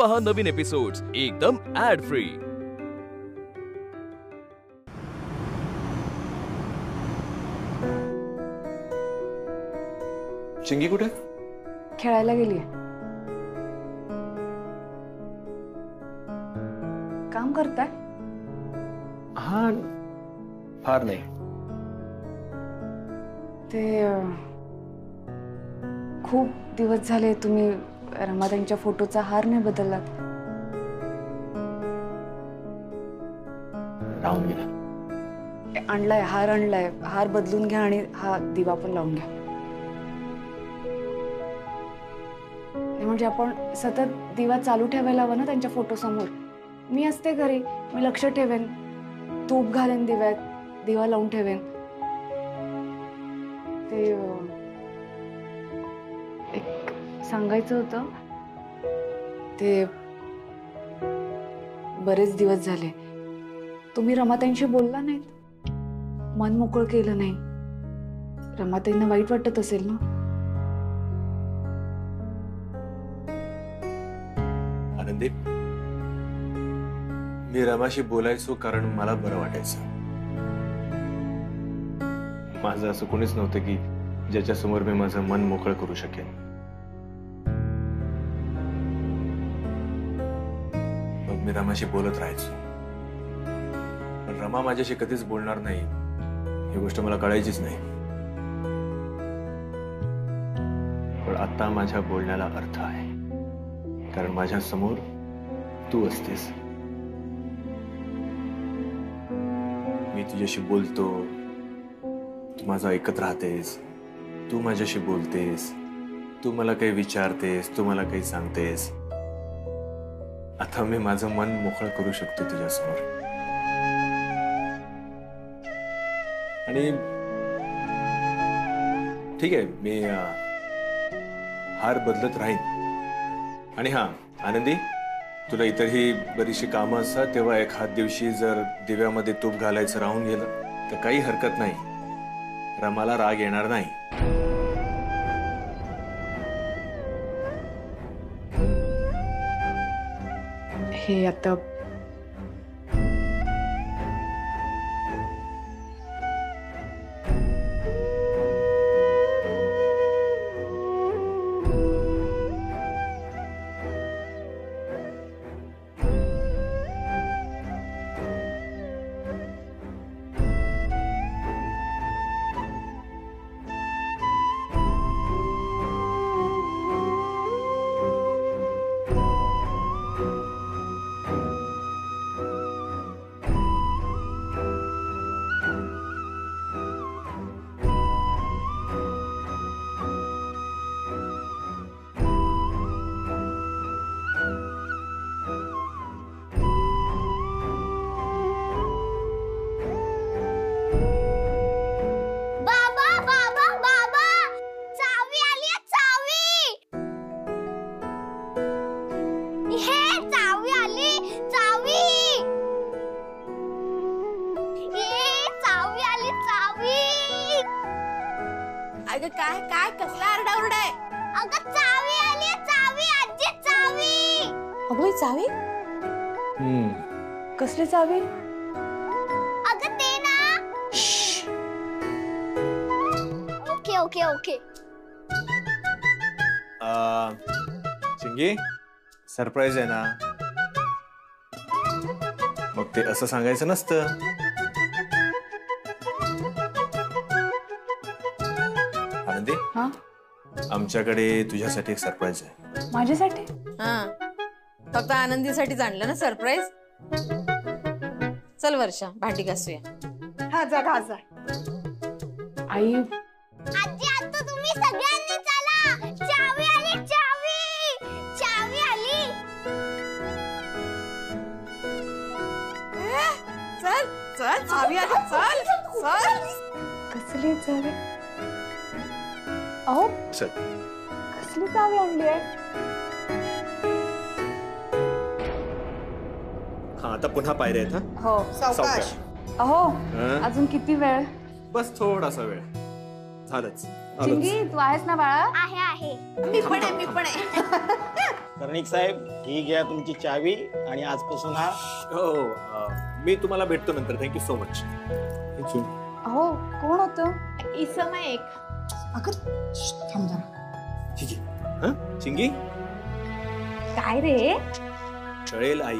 पहा नवीन एपिसोड्स एकदम add free. चिंगी कुठे? खेळायला गेली। काम करताय? हा, फार नाही। ते खूप दिवस झाले तुम्ही रमाताईंच्या फोटोचा हार नाही बदललात। राहून गेला। आणलाय, हार आणलाय, हार बदलून घ्या आणि हा दिवा पण लावून घ्या। म्हणजे आपण सतत दिवा चालू ठेवायला हवा ना त्यांच्या फोटो समोर। मी असते घरी, मी लक्ष ठेवेन, तूप घालेन दिव्यात, दिवा लावून ठेवेन। ते एक सांगायचं होतं, ते बरेच दिवस झाले तुम्ही रमाताईंशी बोलला नाहीत, मन मोकळं केलं नाही। रमाताईंना वाईट वाटत असेल ना? आनंदी, मी रमाशी बोलायचो कारण मला बरं वाटायचं। माझं असं कोणीच नव्हतं की ज्याच्या समोर मी माझं मन मोकळं करू शकेन। मग मी रमाशी बोलत राहायचो, पण रमा माझ्याशी कधीच बोलणार नाही ही गोष्ट मला कळायचीच नाही। पण आता माझ्या बोलण्याला अर्थ आहे, कारण माझ्या समोर तू असतेस। मी तुझ्याशी बोलतो, तू माझं ऐकत राहतेस, तू माझ्याशी बोलतेस, तू मला काही विचारतेस, तू मला काही सांगतेस। आता मी माझं मन मोकळं करू शकतो तुझ्यासमोर। आणि ठीक आहे, मी हार बदलत राहीन। आणि हा आनंदी, तुला इतरही बरीचशी कामं असतात, तेव्हा एखाद दिवशी जर दिव्यामध्ये तूप घालायचं राहून गेलं तर काही हरकत नाही, रमाला राग येणार नाही। हे आता काय काय कसला आरडाओरडा आहे? अगं चावी आली, चावी, आजी चावी। अगं चावी? कसली चावी? अगं ते ना। Okay okay okay. चिंगी, सरप्राईज आहे ना, मग ते असं सांगायचं नसतं। आनंदी, हा, आमच्याकडे तुझ्यासाठी एक सरप्राईज आहे। माझ्यासाठी? हा, फक्त आनंदीसाठीच आणलं ना सरप्राईज? चल वर्षा, भांडी घासूया। हा जा घासा। आई, आजी आता तुम्ही सगळ्यांनी चला, चावी आली, चावी, चावी आली। चल चल, चावी आली, चल चल। कसली चावी? अहो, चल। कसली चावी आणली आहे? हा, आता पुन्हा पायऱ्या आहेत। हा, हो, सावकाश। अहो, हं? अजून किती वेळ? बस थोडासा वेळ, झालंच। चिंगी, तू आहेस ना बाळा? आहे आहे। मी पण आहे, मी पण आहे। कर्णिक साहेब, ही घ्या तुमची चावी आणि आजपासून हा हो मी तुम्हाला भेटतो नंतर. Thank you so much. थँक्यू. हो कोण होतं? इसमय एक. अगं थांब जरा. ठीक आहे. हा चिंगी काय रे? कळेल आई.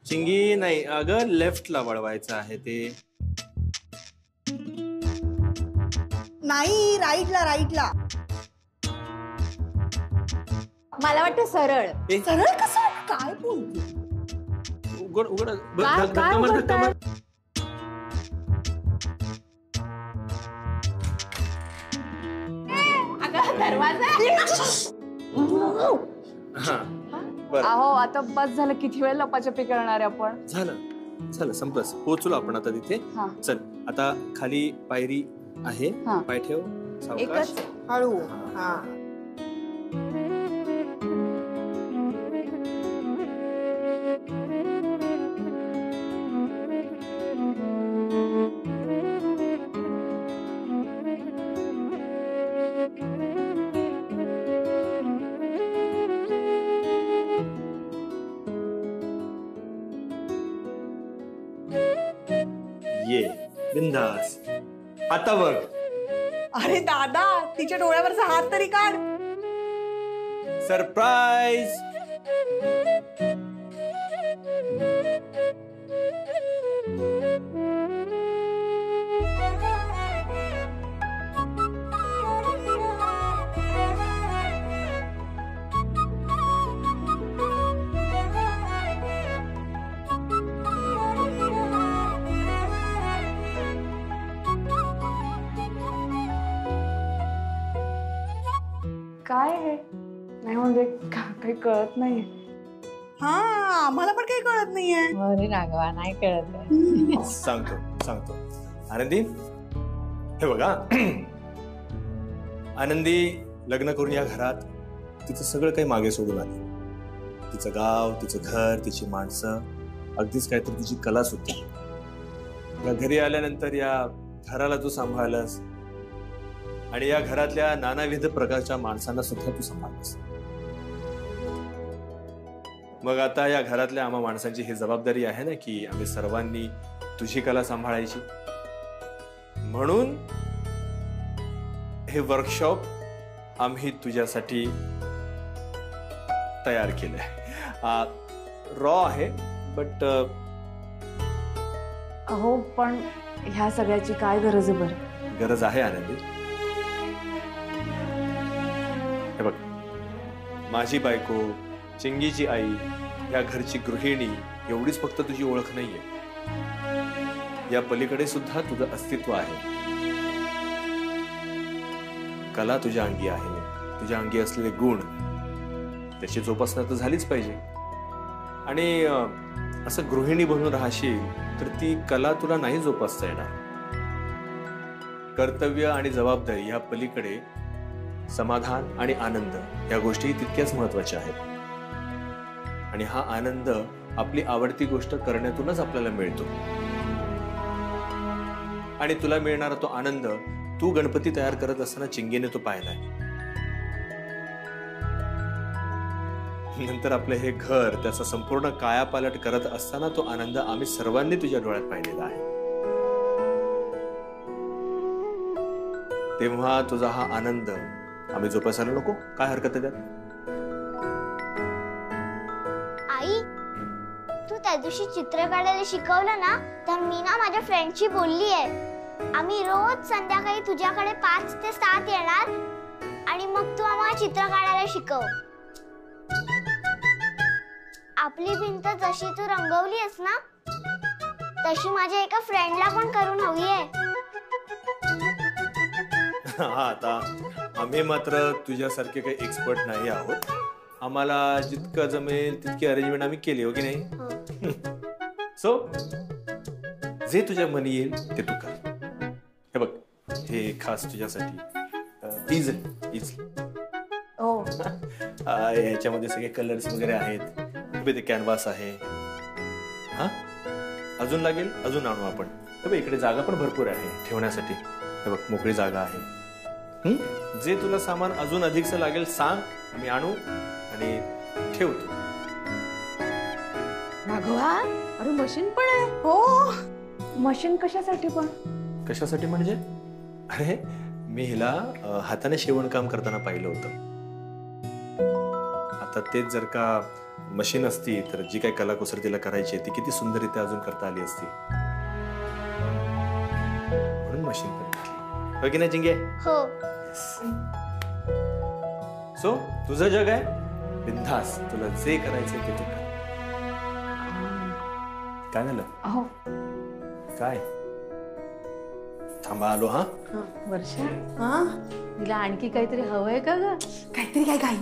चिंगी नाही अगं लेफ्टला वळवायचं आहे ते. नाही राईटला. मला वाटतं सरळ. सरळ कसं? काय बोलते? उघड उघड काय धक्का मार, धक्का मार. अगं दरवाजा. हा बरं अहो आता बस झालं. किती वेळ लपाछपी करणार आहे आपण? झालं संपलंच. पोहोचलो आपण आता तिथे. हा. चल आता खाली पायरी आहे. हा. पाय ठेव सावकाश. एकच हळू. हा ये बिंदास. आता बघ. अरे दादा तिच्या डोळ्यावरचा हात तरी काढ. सरप्राईज. काय आहे? नाही म्हणजे काही कळत नाही. हा आम्हाला पण काही कळत नाहीये. अरे राघवा नाही कळत. सांगतो आनंदी. हे बघा आनंदी लग्न करून या घरात तिचं सगळं काही मागे सोडून आली. तिचं गाव, तिचं घर, तिची माणसं, अगदीच काहीतरी तिची कला सुद्धा. या घरी आल्यानंतर या घराला तू सांभाळलंस आणि या घरातल्या नानाविध प्रकारच्या माणसांना सुद्धा तू सांभाळलंस. मग आता या घरातल्या आम्हा माणसांची ही जबाबदारी आहे ना की आम्ही सर्वांनी तुझी कला सांभाळायची. म्हणून हे वर्कशॉप आम्ही तुझ्यासाठी तयार केलंय. रॉ आहे बट अहो पण ह्या सगळ्याची काय गरज आहे बरं? गरज आहे आनंदी. हे बघ माझी बायको, चिंगीची आई, या घरची गृहिणी एवढीच फक्त तुझी ओळख नाहीये. या पलीकडे सुद्धा तुझं अस्तित्व आहे. कला तुझ्या अंगी आहे. तुझ्या अंगी असलेले गुण त्याची जोपासना तर झालीच पाहिजे. आणि असं गृहिणी बनून राहशील तर ती कला तुला नाही जोपासता येणार. कर्तव्य आणि जबाबदारी या पलीकडे समाधान आणि आनंद या गोष्टी तितक्याच महत्वाच्या आहेत. आणि हा आनंद आपली आवडती गोष्ट करण्यातूनच आपल्याला मिळतो. आणि तुला मिळणारा तो आनंद तू गणपती तयार करत असताना चिंगीने तो पाहिलाय. नंतर आपलं हे घर त्याचा संपूर्ण कायापालट करत असताना तो आनंद आम्ही सर्वांनी तुझ्या डोळ्यात पाहिलेला आहे. तेव्हा तुझा हा आनंद आम्ही जोपासायला नको? काय हरकत आहे त्यात? आई तू त्या दिवशी चित्र काढायला शिकवलं ना, तर मी ना माझ्या फ्रेंडशी बोलली आहे. आम्ही रोज संध्याकाळी तुझ्याकडे 5 ते 7 येणार आणि मग तू आम्हाला चित्र काढायला शिकव. आपली भिंत जशी तू रंगवलीस ना, तशी माझ्या एका फ्रेंडला पण करून हवी आहे. हा आता आम्ही मात्र तुझ्यासारखे काही एक्सपर्ट नाही आहोत. आम्हाला जितकं जमेल तितकी अरेंजमेंट आम्ही केली हो की नाही. सो जे तुझ्या मनी येईल ते तू कर. हे बघ हे खास तुझ्यासाठी इझिली हो याच्यामध्ये सगळे कलर्स वगैरे आहेत. ते कॅनव्हास आहे. हा अजून लागेल अजून आणू आपण. हे बघ इकडे जागा पण भरपूर आहे ठेवण्यासाठी. हे बघ मोकळी जागा आहे. जे तुला सामान अजून अधिकचं लागेल सांग, मी आणू आणि ठेवतो. मागवा. अरे मशीन पण आहे. हो. मशीन कशासाठी पण? कशासाठी म्हणजे? अरे मी हिला हाताने शिवणकाम करताना पाहिलं होतं. आता तेच जर का मशीन असती तर जी काही कलाकुसर तिला करायची ती किती सुंदररीत्या अजून करता आली असती. म्हणून मशीन पण घेतली. हो की नाही चिंगे? हो. सो तुझं जग आहे, बिनधास, तुला जे करायचंय ते तू कर. काय झालं? अहो काय? थांबा आलो. हा वर्षा. हा तिला आणखी काहीतरी हवंय का ग? काहीतरी काय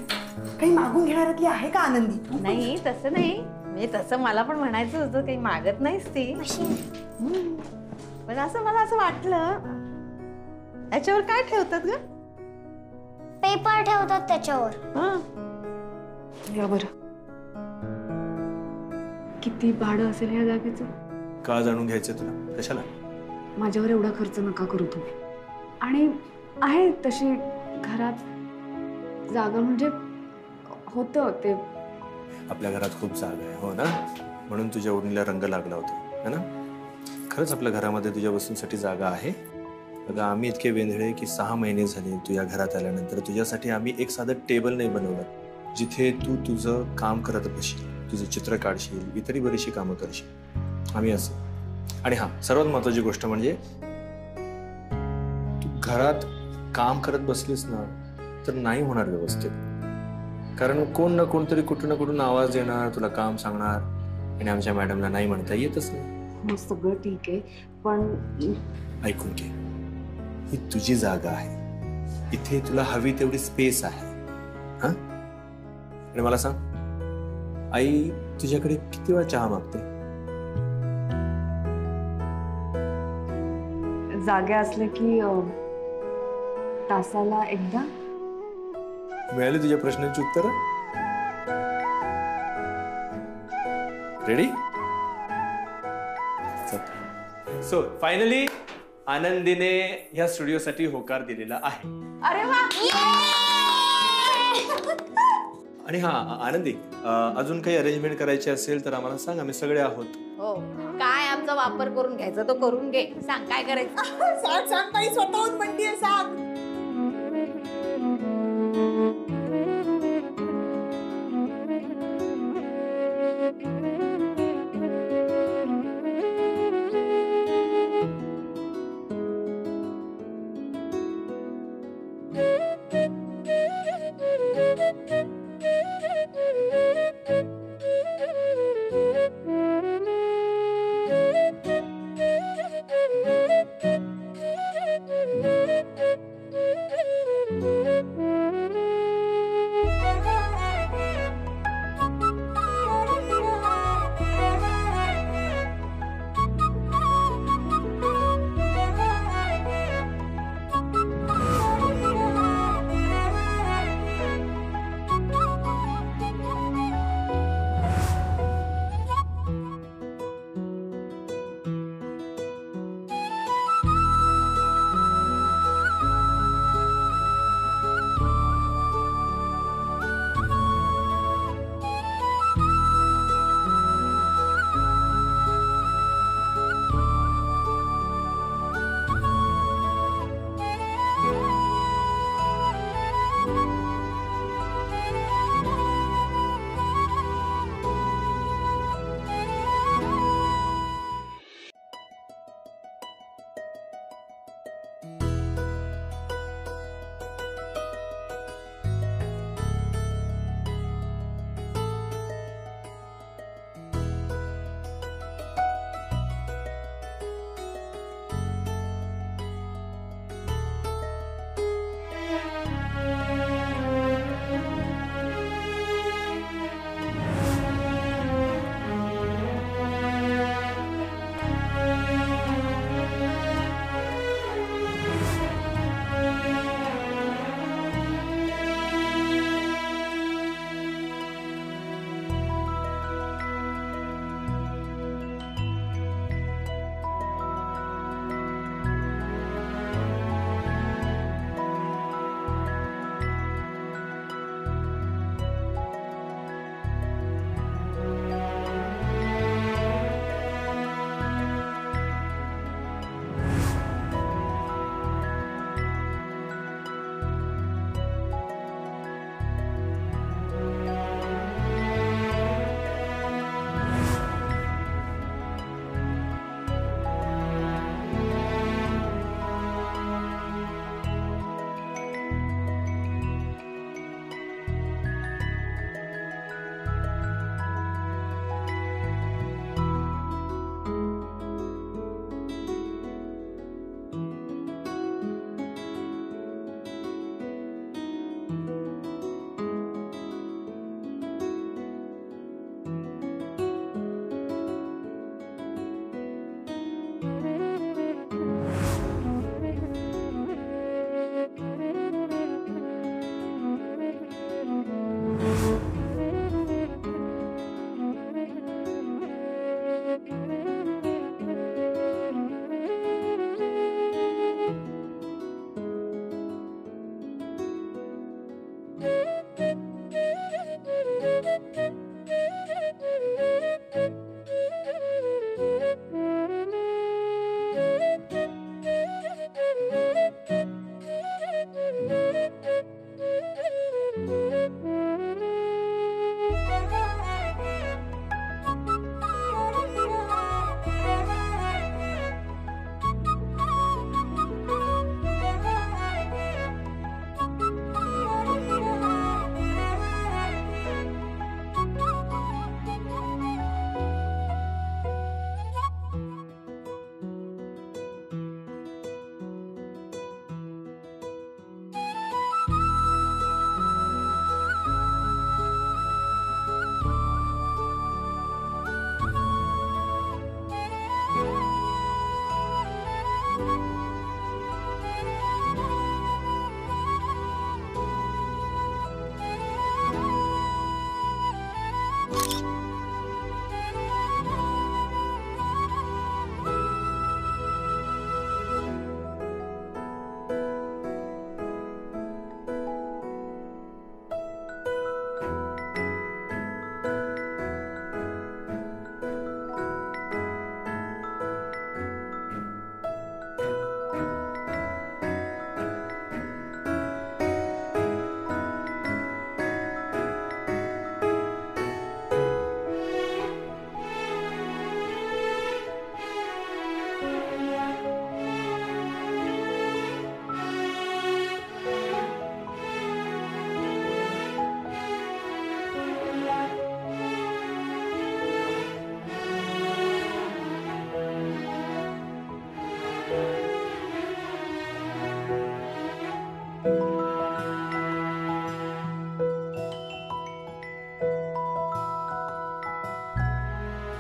काही मागून घेणाऱ्यातली आहे का आनंदी? नाही तसं नाही, म्हणजे तसं मला पण म्हणायचं होतं, काही मागत नाहीस ती. पण असं मला असं वाटलं, याच्यावर काय ठेवतात ग? पेपर ठेवतात त्याच्यावर. या बरं, किती भाडं असेल ह्या जागेचं? का जाणून घ्यायचं तुला? कशाला? माझ्यावर एवढा खर्च नका करू तुम्ही. आणि आहे तशी घरात जागा, म्हणजे होतं ते. आपल्या घरात खूप जागा आहे, हो ना? म्हणून तुझ्या ओढणीला रंग लागला होता, है ना? खरंच आपल्या घरामध्ये तुझ्या वस्तूंसाठी जागा आहे. अगं आम्ही इतके वेंधळे की 6 महिने झाले तुझ्या घरात आल्यानंतर तुझ्यासाठी आम्ही एक साधं टेबल नाही बनवलं जिथे तू तुझं काम करत बसशील, तुझं चित्र काढशील, इतरही बरीचशी कामं करशील. आम्ही असं. आणि हा सर्वात महत्वाची गोष्ट म्हणजे तू घरात काम करत बसलीस ना तर नाही होणार व्यवस्थित. कारण कोण ना कोणतरी कुठून ना कुठून आवाज देणार, तुला काम सांगणार, आणि आमच्या मॅडमला नाही म्हणता येतच नाही. सगळं ठीक आहे, पण ऐकून घे, ही तुझी जागा आहे, इथे तुला हवी तेवढी स्पेस आहे. हा, आणि मला सांग, आई तुझ्याकडे किती वेळा चहा मागते? जागा असले की तासाला एकदा. मिळाली तुझ्या प्रश्नांची उत्तरं? रेडी? सो फायनली आनंदीने ह्या स्टुडिओसाठी होकार दिलेला आहे. अरे वा. आणि हा आनंदी, अजून काही अरेंजमेंट करायची असेल तर आम्हाला सांग, आम्ही सगळे आहोत. हो, काय आमचा वापर करून घ्यायचा तो करून घे. सांग काय करायचं. सांग सांग, काही स्वतःहून म्हणतीये, सांग.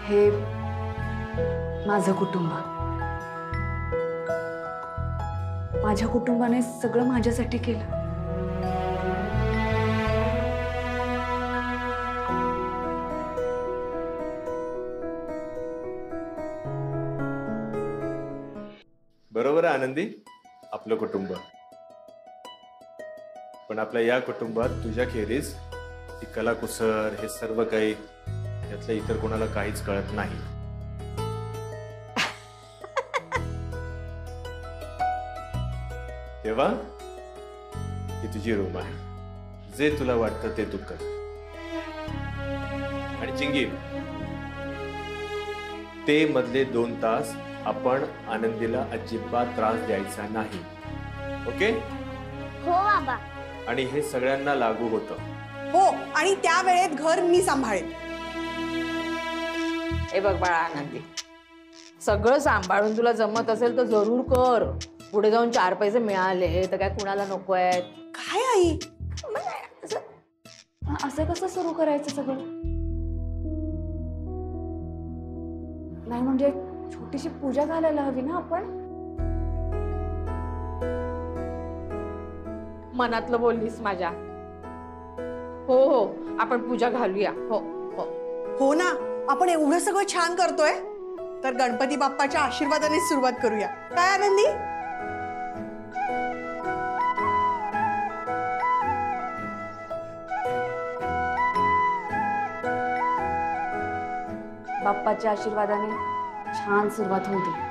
हे माझं कुटुंब. माझ्या कुटुंबाने सगळं माझ्यासाठी केलं. बरोबर आहे आनंदी, आपलं कुटुंब. पण आपल्या या कुटुंबात तुझ्या खेरीज ही कलाकुसर हे सर्व काही यातलं इतर कोणाला काहीच कळत नाही. तेव्हा ही तुझी रूम आहे. जे तुला वाटतं ते तू कर. आणि चिंगी, ते मधले 2 तास आपण आनंदीला अजिबात त्रास द्यायचा नाही. ओके? हो बाबा. आणि हे सगळ्यांना लागू होतं. हो, आणि त्या वेळेत घर मी सांभाळेन. हे बघ बाळा आनंदी, सगळं सांभाळून तुला जमत असेल तर जरूर कर. पुढे जाऊन 4 पैसे मिळाले तर काय कुणाला नको आहेत? काय आई? असं कसं सुरू करायचं सगळं? नाही म्हणजे छोटीशी पूजा घालायला हवी ना आपण. मनातलं बोललीस माझ्या. हो हो, आपण पूजा घालूया. हो हो हो ना, आपण एवढं सगळं छान करतोय तर गणपती बाप्पाच्या आशीर्वादाने सुरुवात करूया. काय आनंदी? बाप्पाच्या आशीर्वादाने छान सुरुवात होऊ दे.